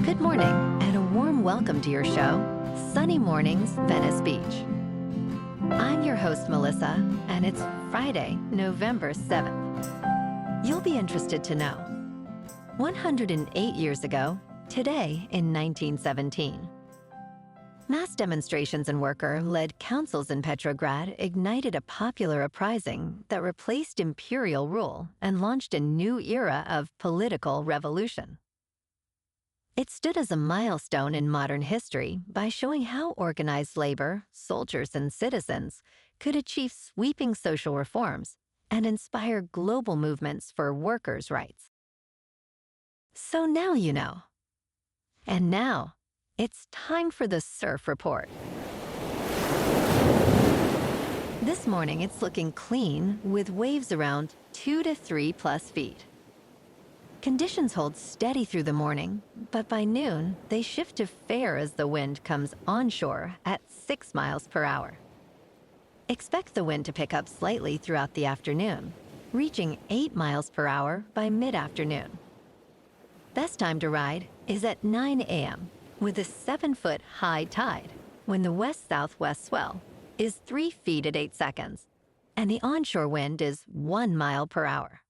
Good morning, and a warm welcome to your show, Sunny Mornings, Venice Beach. I'm your host, Melissa, and it's Friday, November 7th. You'll be interested to know. 108 years ago, today in 1917, mass demonstrations and worker-led councils in Petrograd ignited a popular uprising that replaced imperial rule and launched a new era of political revolution. It stood as a milestone in modern history by showing how organized labor, soldiers, and citizens could achieve sweeping social reforms and inspire global movements for workers' rights. So now you know. And now, it's time for the Surf Report. This morning, it's looking clean with waves around 2 to 3 plus feet. Conditions hold steady through the morning, but by noon, they shift to fair as the wind comes onshore at 6 miles per hour. Expect the wind to pick up slightly throughout the afternoon, reaching 8 miles per hour by mid-afternoon. Best time to ride is at 9 a.m. with a 7-foot high tide when the west-southwest swell is 3 feet at 8 seconds, and the onshore wind is 1 mile per hour.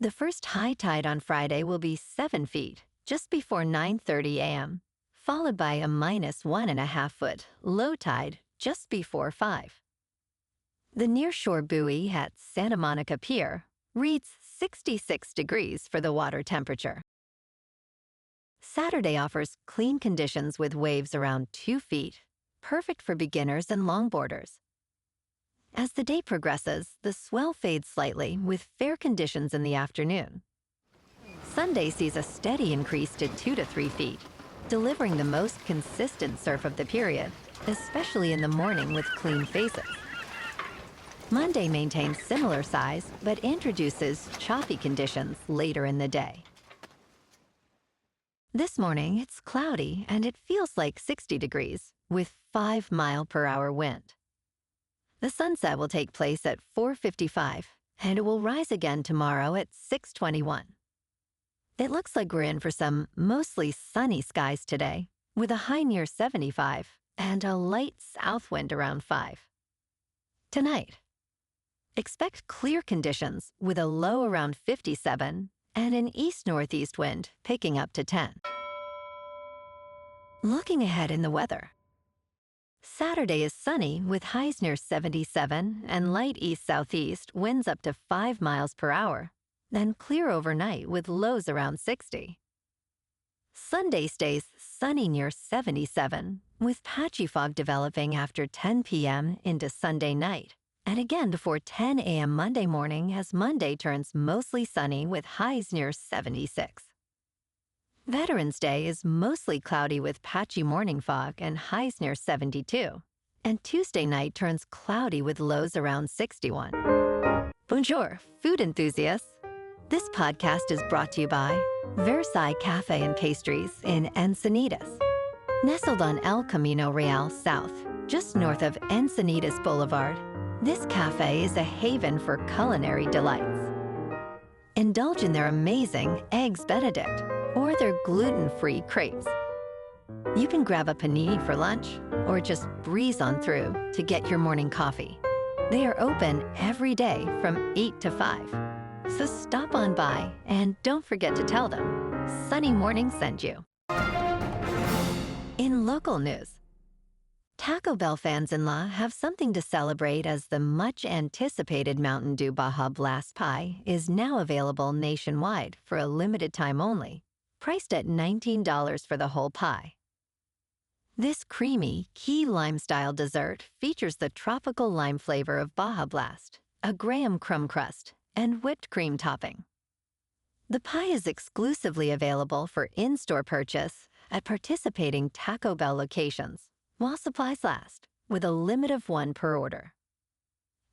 The first high tide on Friday will be 7 feet, just before 9:30 a.m., followed by a minus 1.5 foot low tide just before 5. The nearshore buoy at Santa Monica Pier reads 66 degrees for the water temperature. Saturday offers clean conditions with waves around 2 feet, perfect for beginners and longboarders. As the day progresses, the swell fades slightly with fair conditions in the afternoon. Sunday sees a steady increase to 2 to 3 feet, delivering the most consistent surf of the period, especially in the morning with clean faces. Monday maintains similar size, but introduces choppy conditions later in the day. This morning, it's cloudy and it feels like 60 degrees with 5 mile per hour wind. The sunset will take place at 4:55, and it will rise again tomorrow at 6:21. It looks like we're in for some mostly sunny skies today, with a high near 75 and a light south wind around 5. Tonight, expect clear conditions with a low around 57 and an east-northeast wind picking up to 10. Looking ahead in the weather. Saturday is sunny with highs near 77 and light east-southeast winds up to 5 miles per hour, then clear overnight with lows around 60. Sunday stays sunny near 77 with patchy fog developing after 10 p.m. into Sunday night, and again before 10 a.m. Monday morning as Monday turns mostly sunny with highs near 76. Veterans Day is mostly cloudy with patchy morning fog and highs near 72, and Tuesday night turns cloudy with lows around 61. Bonjour, food enthusiasts. This podcast is brought to you by Versailles Cafe and Pastries in Encinitas. Nestled on El Camino Real South, just north of Encinitas Boulevard, this cafe is a haven for culinary delights. Indulge in their amazing Eggs Benedict or their gluten-free crepes. You can grab a panini for lunch or just breeze on through to get your morning coffee. They are open every day from 8 to 5. So stop on by and don't forget to tell them Sunny Morning sent you. In local news, Taco Bell fans-in-law have something to celebrate as the much-anticipated Mountain Dew Baja Blast Pie is now available nationwide for a limited time only, priced at $19 for the whole pie. This creamy, key lime-style dessert features the tropical lime flavor of Baja Blast, a graham crumb crust, and whipped cream topping. The pie is exclusively available for in-store purchase at participating Taco Bell locations, while supplies last, with a limit of 1 per order.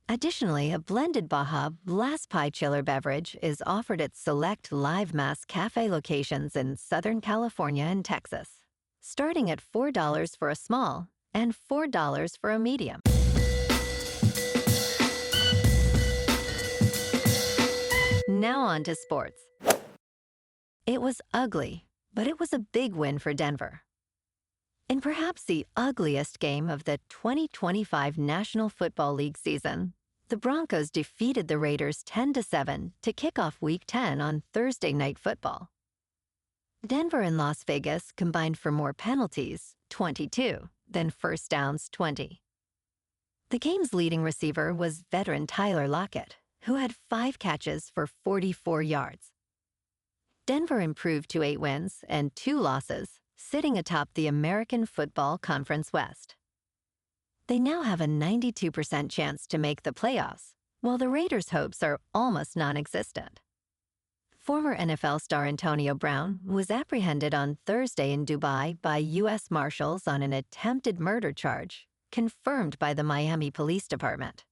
Additionally, a blended Baja Blast Pie chiller beverage is offered at select Live Mass Cafe locations in Southern California and Texas, starting at $4 for a small and $4 for a medium. Now on to sports. It was ugly, but it was a big win for Denver. In perhaps the ugliest game of the 2025 National Football League season, the Broncos defeated the Raiders 10-7 to kick off Week 10 on Thursday Night Football. Denver and Las Vegas combined for more penalties, 22, than first downs, 20. The game's leading receiver was veteran Tyler Lockett, who had 5 catches for 44 yards. Denver improved to 8 wins and 2 losses, sitting atop the American Football Conference West. They now have a 92% chance to make the playoffs, while the Raiders' hopes are almost non-existent. Former NFL star Antonio Brown was apprehended on Thursday in Dubai by U.S. Marshals on an attempted murder charge, confirmed by the Miami Police Department.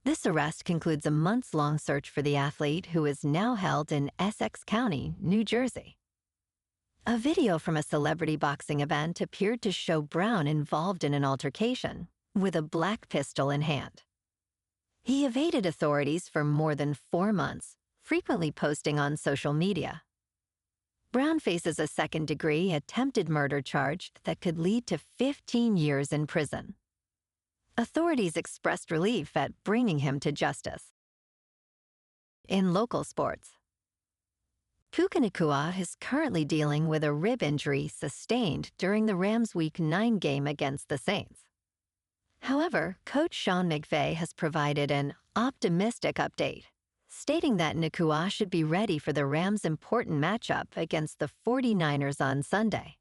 This arrest concludes a months-long search for the athlete, who is now held in Essex County, New Jersey. A video from a celebrity boxing event appeared to show Brown involved in an altercation, with a black pistol in hand. He evaded authorities for more than 4 months, frequently posting on social media. Brown faces a second-degree attempted murder charge that could lead to 15 years in prison. Authorities expressed relief at bringing him to justice. In local sports, Puka Nacua is currently dealing with a rib injury sustained during the Rams' Week 9 game against the Saints. However, Coach Sean McVay has provided an optimistic update, stating that Nacua should be ready for the Rams' important matchup against the 49ers on Sunday.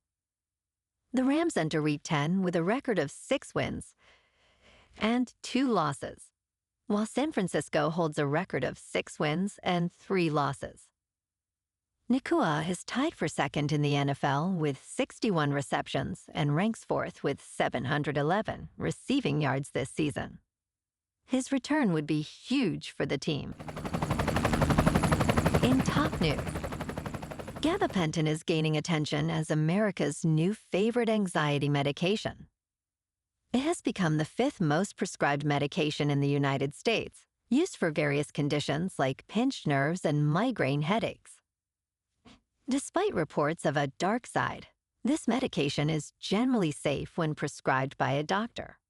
The Rams enter Week 10 with a record of 6 wins and 2 losses, while San Francisco holds a record of 6 wins and 3 losses. Nacua is tied for second in the NFL with 61 receptions and ranks 4th with 711 receiving yards this season. His return would be huge for the team. In top news, Gabapentin is gaining attention as America's new favorite anxiety medication. It has become the 5th most prescribed medication in the United States, used for various conditions like pinched nerves and migraine headaches. Despite reports of a dark side, this medication is generally safe when prescribed by a doctor.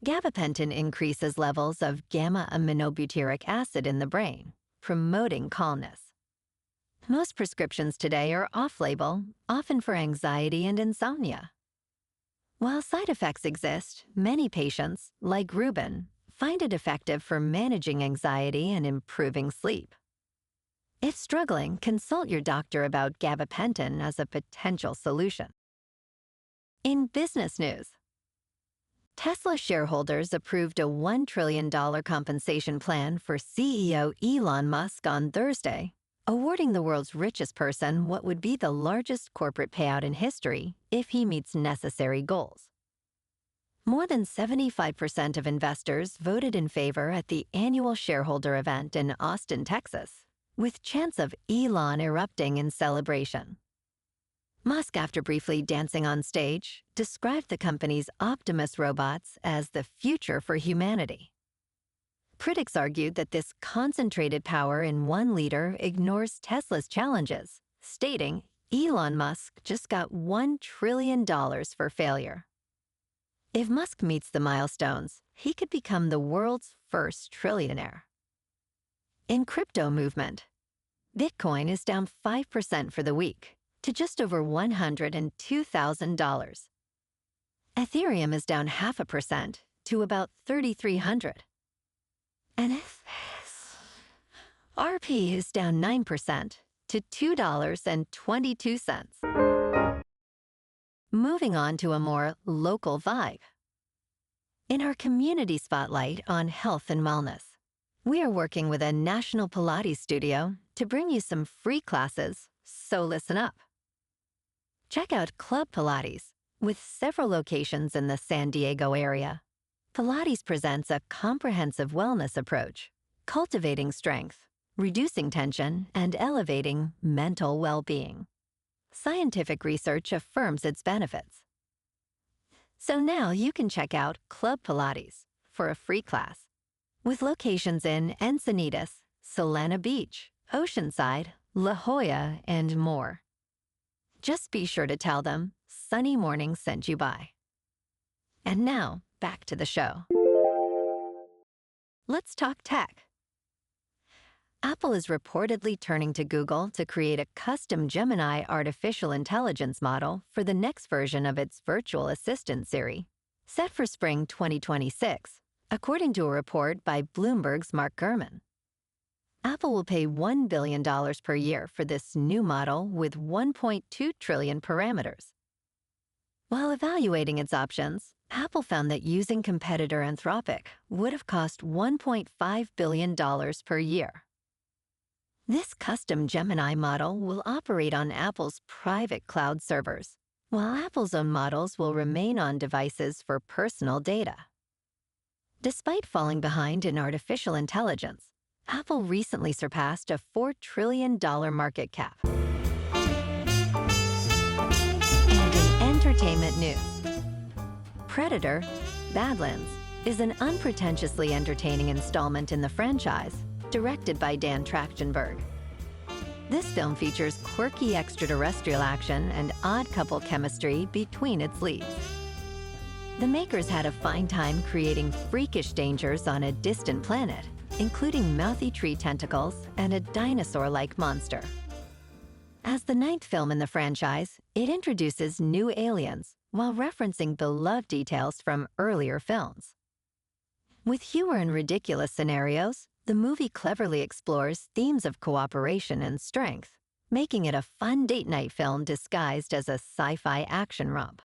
Gabapentin increases levels of gamma-aminobutyric acid in the brain, promoting calmness. Most prescriptions today are off-label, often for anxiety and insomnia. While side effects exist, many patients, like Ruben, find it effective for managing anxiety and improving sleep. If struggling, consult your doctor about gabapentin as a potential solution. In business news, Tesla shareholders approved a $1 trillion compensation plan for CEO Elon Musk on Thursday, awarding the world's richest person what would be the largest corporate payout in history if he meets necessary goals. More than 75% of investors voted in favor at the annual shareholder event in Austin, Texas, with chants of Elon erupting in celebration. Musk, after briefly dancing on stage, described the company's Optimus robots as the future for humanity. Critics argued that this concentrated power in one leader ignores Tesla's challenges, stating Elon Musk just got $1 trillion for failure. If Musk meets the milestones, he could become the world's first trillionaire. In crypto movement, Bitcoin is down 5% for the week, to just over $102,000. Ethereum is down 0.5% to about 3,300. And RP is down 9% to $2.22. Moving on to a more local vibe. In our community spotlight on health and wellness, we are working with a national Pilates studio to bring you some free classes, so listen up. Check out Club Pilates, with several locations in the San Diego area. Pilates presents a comprehensive wellness approach, cultivating strength, reducing tension, and elevating mental well-being. Scientific research affirms its benefits. So now you can check out Club Pilates for a free class, with locations in Encinitas, Solana Beach, Oceanside, La Jolla, and more. Just be sure to tell them Sunny Morning sent you by. And now, back to the show. Let's talk tech. Apple is reportedly turning to Google to create a custom Gemini artificial intelligence model for the next version of its virtual assistant Siri, set for spring 2026, according to a report by Bloomberg's Mark Gurman. Apple will pay $1 billion per year for this new model with 1.2 trillion parameters. While evaluating its options, Apple found that using competitor Anthropic would have cost $1.5 billion per year. This custom Gemini model will operate on Apple's private cloud servers, while Apple's own models will remain on devices for personal data. Despite falling behind in artificial intelligence, Apple recently surpassed a $4 trillion market cap. And in entertainment news, Predator: Badlands is an unpretentiously entertaining installment in the franchise, directed by Dan Trachtenberg. This film features quirky extraterrestrial action and odd couple chemistry between its leads. The makers had a fine time creating freakish dangers on a distant planet, including mouthy tree tentacles and a dinosaur-like monster. As the 9th film in the franchise, it introduces new aliens while referencing beloved details from earlier films. With humor and ridiculous scenarios, the movie cleverly explores themes of cooperation and strength, making it a fun date night film disguised as a sci-fi action romp.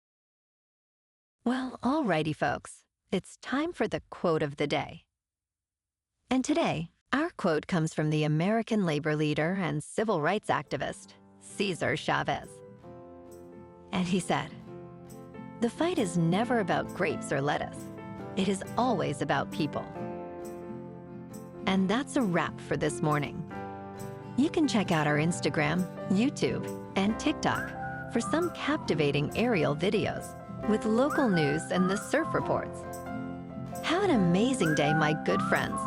Well, alrighty folks, it's time for the quote of the day. And today, our quote comes from the American labor leader and civil rights activist, Cesar Chavez. And he said, "The fight is never about grapes or lettuce. It is always about people." And that's a wrap for this morning. You can check out our Instagram, YouTube, and TikTok for some captivating aerial videos with local news and the surf reports. Have an amazing day, my good friends.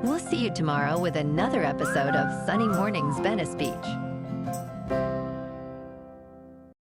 We'll see you tomorrow with another episode of Sunny Mornings Venice Beach.